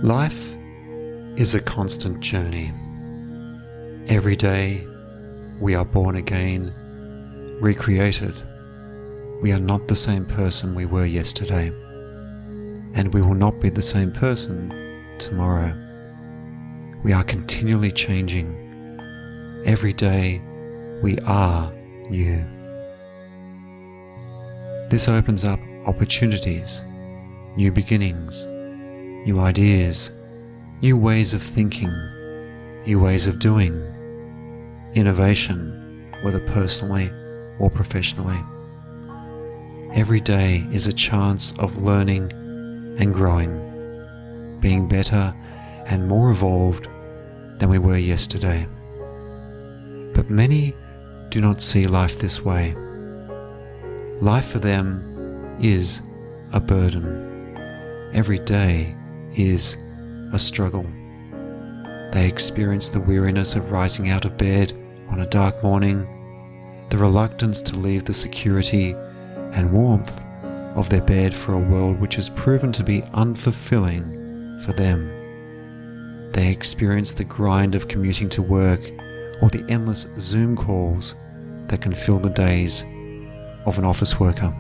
Life is a constant journey. Every day we are born again, recreated. We are not the same person we were yesterday, and we will not be the same person tomorrow. We are continually changing. Every day we are new. This opens up opportunities, new beginnings, new ideas, new ways of thinking, new ways of doing, innovation, whether personally or professionally. Every day is a chance of learning and growing, being better and more evolved than we were yesterday. But many do not see life this way. Life for them is a burden. Every day is a struggle. They experience the weariness of rising out of bed on a dark morning, the reluctance to leave the security and warmth of their bed for a world which has proven to be unfulfilling for them. They experience the grind of commuting to work or the endless Zoom calls that can fill the days of an office worker.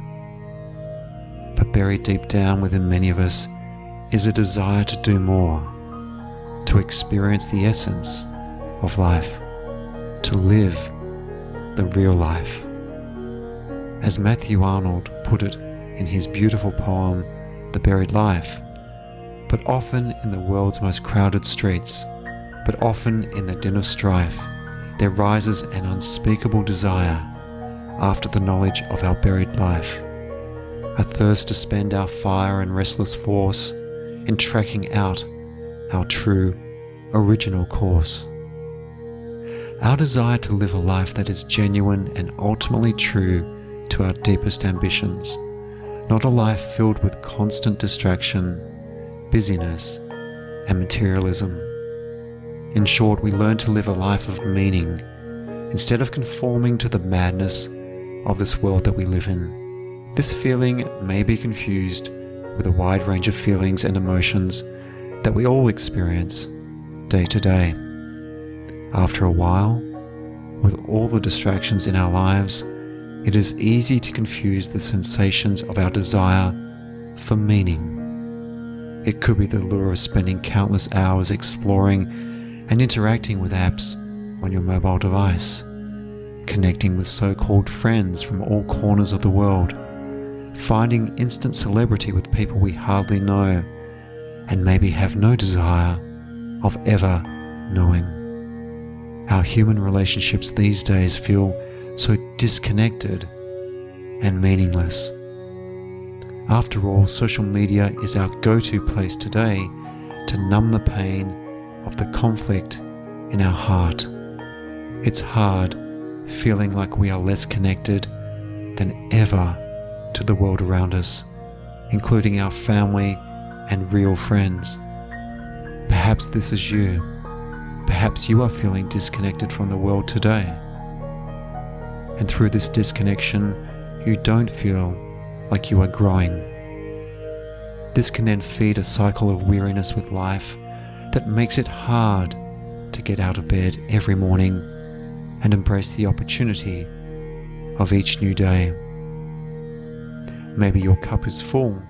But buried deep down within many of us is a desire to do more, to experience the essence of life, to live the real life. As Matthew Arnold put it in his beautiful poem, The Buried Life, but often in the world's most crowded streets, but often in the din of strife, there rises an unspeakable desire after the knowledge of our buried life, a thirst to spend our fire and restless force in tracking out our true, original course. Our desire to live a life that is genuine and ultimately true to our deepest ambitions, not a life filled with constant distraction, busyness, and materialism. In short, we learn to live a life of meaning instead of conforming to the madness of this world that we live in. This feeling may be confused with a wide range of feelings and emotions that we all experience day to day. After a while, with all the distractions in our lives, it is easy to confuse the sensations of our desire for meaning. It could be the lure of spending countless hours exploring and interacting with apps on your mobile device, connecting with so-called friends from all corners of the world, finding instant celebrity with people we hardly know and maybe have no desire of ever knowing. Our human relationships these days feel so disconnected and meaningless. After all, social media is our go-to place today to numb the pain of the conflict in our heart. It's hard feeling like we are less connected than ever to the world around us, including our family and real friends. Perhaps this is you. Perhaps you are feeling disconnected from the world today. And through this disconnection, you don't feel like you are growing. This can then feed a cycle of weariness with life that makes it hard to get out of bed every morning and embrace the opportunity of each new day. Maybe your cup is full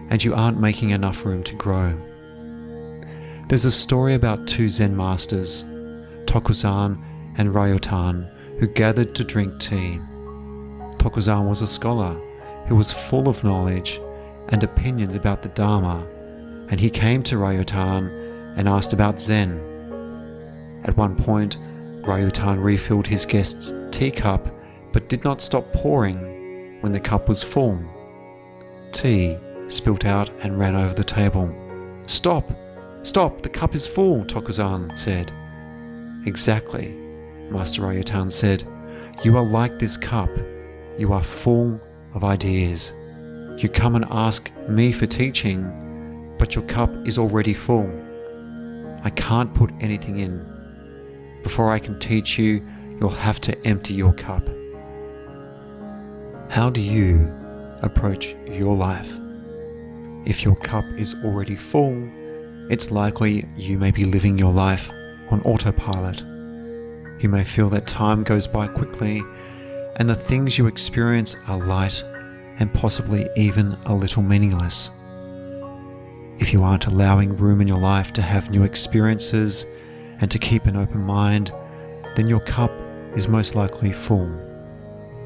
and you aren't making enough room to grow. There's a story about two Zen masters, Tokuzan and Ryotan, who gathered to drink tea. Tokuzan was a scholar who was full of knowledge and opinions about the Dharma, and he came to Ryotan and asked about Zen. At one point, Ryotan refilled his guest's teacup but did not stop pouring when the cup was full. Tea spilt out and ran over the table. Stop! Stop! The cup is full, Tokuzan said. Exactly, Master Ryotan said. You are like this cup. You are full of ideas. You come and ask me for teaching, but your cup is already full. I can't put anything in. Before I can teach you, you'll have to empty your cup. How do you approach your life? If your cup is already full, it's likely you may be living your life on autopilot. You may feel that time goes by quickly and the things you experience are light and possibly even a little meaningless. If you aren't allowing room in your life to have new experiences and to keep an open mind, then your cup is most likely full.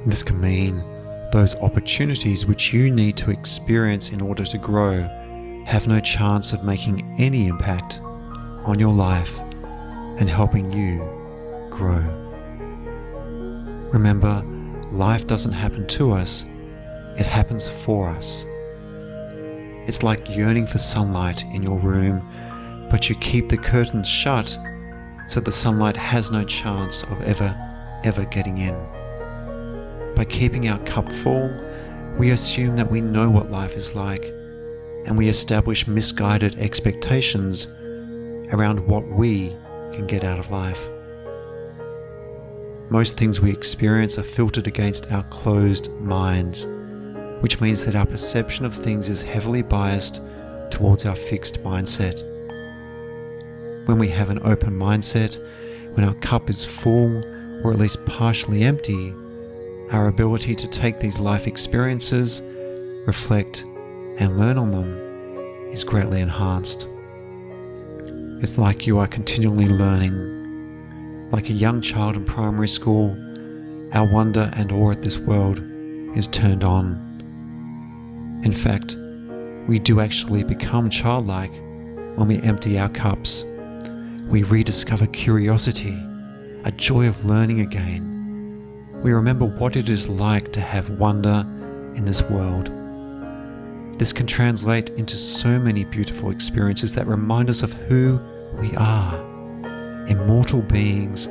This can mean those opportunities which you need to experience in order to grow have no chance of making any impact on your life and helping you grow. Remember, life doesn't happen to us, it happens for us. It's like yearning for sunlight in your room, but you keep the curtains shut so the sunlight has no chance of ever getting in. By keeping our cup full, we assume that we know what life is like, and we establish misguided expectations around what we can get out of life. Most things we experience are filtered against our closed minds, which means that our perception of things is heavily biased towards our fixed mindset. When we have an open mindset, when our cup is full or at least partially empty, our ability to take these life experiences, reflect, and learn on them is greatly enhanced. It's like you are continually learning. Like a young child in primary school, our wonder and awe at this world is turned on. In fact, we do actually become childlike when we empty our cups. We rediscover curiosity, a joy of learning again. We remember what it is like to have wonder in this world. This can translate into so many beautiful experiences that remind us of who we are, immortal beings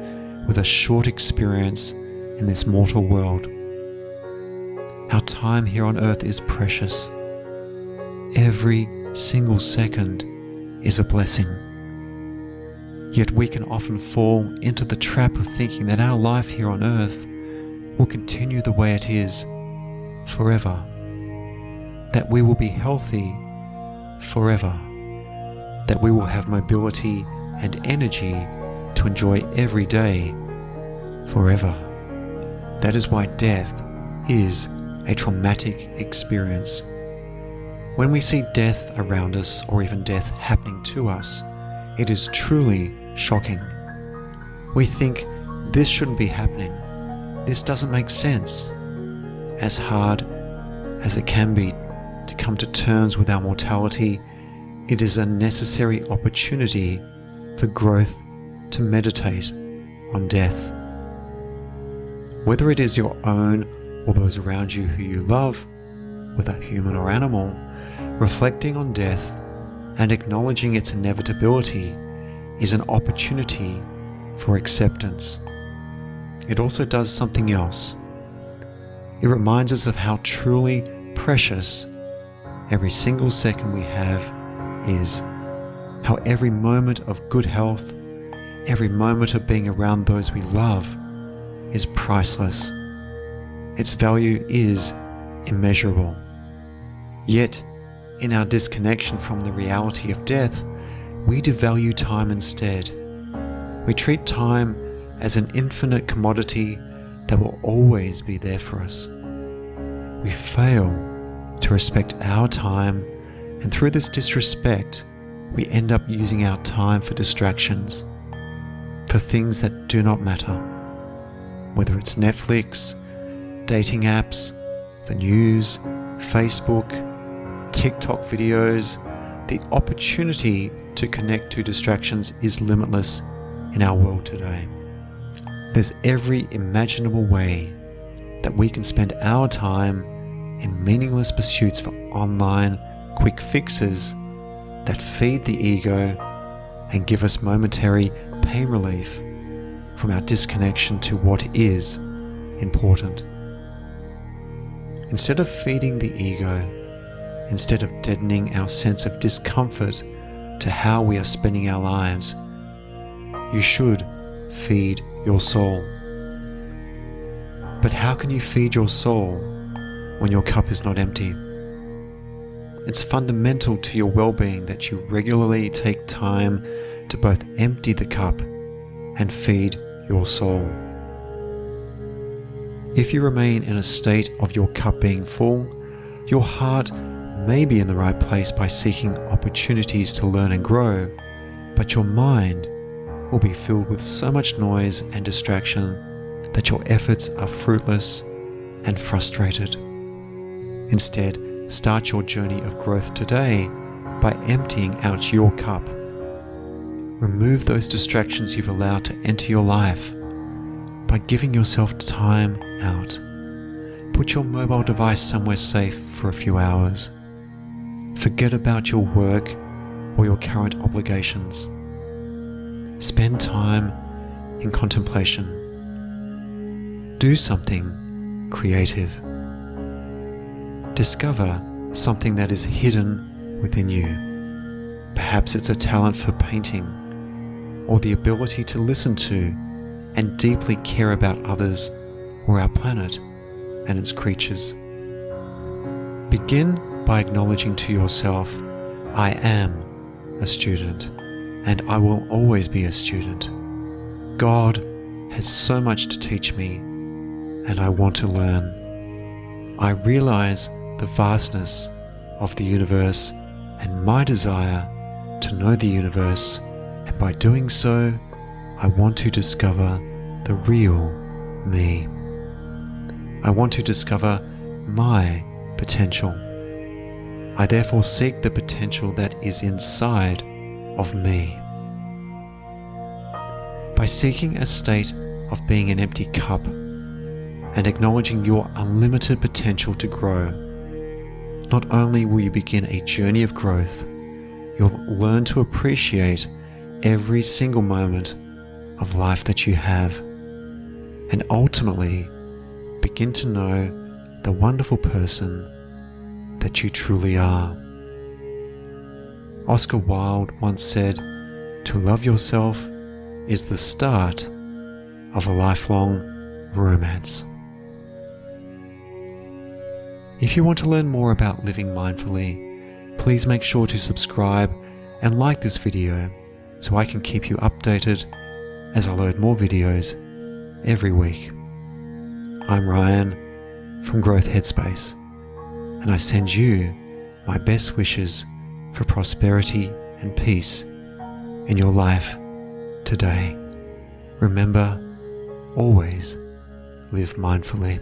with a short experience in this mortal world. Our time here on earth is precious. Every single second is a blessing. Yet we can often fall into the trap of thinking that our life here on earth will continue the way it is forever, that we will be healthy forever, that we will have mobility and energy to enjoy every day forever. That is why death is a traumatic experience. When we see death around us or even death happening to us, it is truly shocking. We think, this shouldn't be happening. This doesn't make sense. As hard as it can be to come to terms with our mortality, it is a necessary opportunity for growth to meditate on death. Whether it is your own or those around you who you love, whether human or animal, reflecting on death and acknowledging its inevitability is an opportunity for acceptance. It also does something else. It reminds us of how truly precious every single second we have is, how every moment of good health, every moment of being around those we love is priceless. Its value is immeasurable. Yet, in our disconnection from the reality of death, we devalue time instead. We treat time as an infinite commodity that will always be there for us. We fail to respect our time, and through this disrespect, we end up using our time for distractions, for things that do not matter. Whether it's Netflix, dating apps, the news, Facebook, TikTok videos, the opportunity to connect to distractions is limitless in our world today. There's every imaginable way that we can spend our time in meaningless pursuits for online quick fixes that feed the ego and give us momentary pain relief from our disconnection to what is important. Instead of feeding the ego, instead of deadening our sense of discomfort to how we are spending our lives, you should feed your soul. But how can you feed your soul when your cup is not empty? It's fundamental to your well-being that you regularly take time to both empty the cup and feed your soul. If you remain in a state of your cup being full, your heart may be in the right place by seeking opportunities to learn and grow, but your mind will be filled with so much noise and distraction that your efforts are fruitless and frustrated. Instead, start your journey of growth today by emptying out your cup. Remove those distractions you've allowed to enter your life by giving yourself time out. Put your mobile device somewhere safe for a few hours. Forget about your work or your current obligations. Spend time in contemplation. Do something creative. Discover something that is hidden within you. Perhaps it's a talent for painting, or the ability to listen to and deeply care about others or our planet and its creatures. Begin by acknowledging to yourself, I am a student, and I will always be a student. God has so much to teach me, and I want to learn. I realize the vastness of the universe and my desire to know the universe, and by doing so, I want to discover the real me. I want to discover my potential. I therefore seek the potential that is inside of me. By seeking a state of being an empty cup and acknowledging your unlimited potential to grow, not only will you begin a journey of growth, you'll learn to appreciate every single moment of life that you have, and ultimately begin to know the wonderful person that you truly are. Oscar Wilde once said, "To love yourself is the start of a lifelong romance." If you want to learn more about living mindfully, please make sure to subscribe and like this video so I can keep you updated as I load more videos every week. I'm Ryan from Growth Headspace, and I send you my best wishes for prosperity and peace in your life today. Remember, always live mindfully.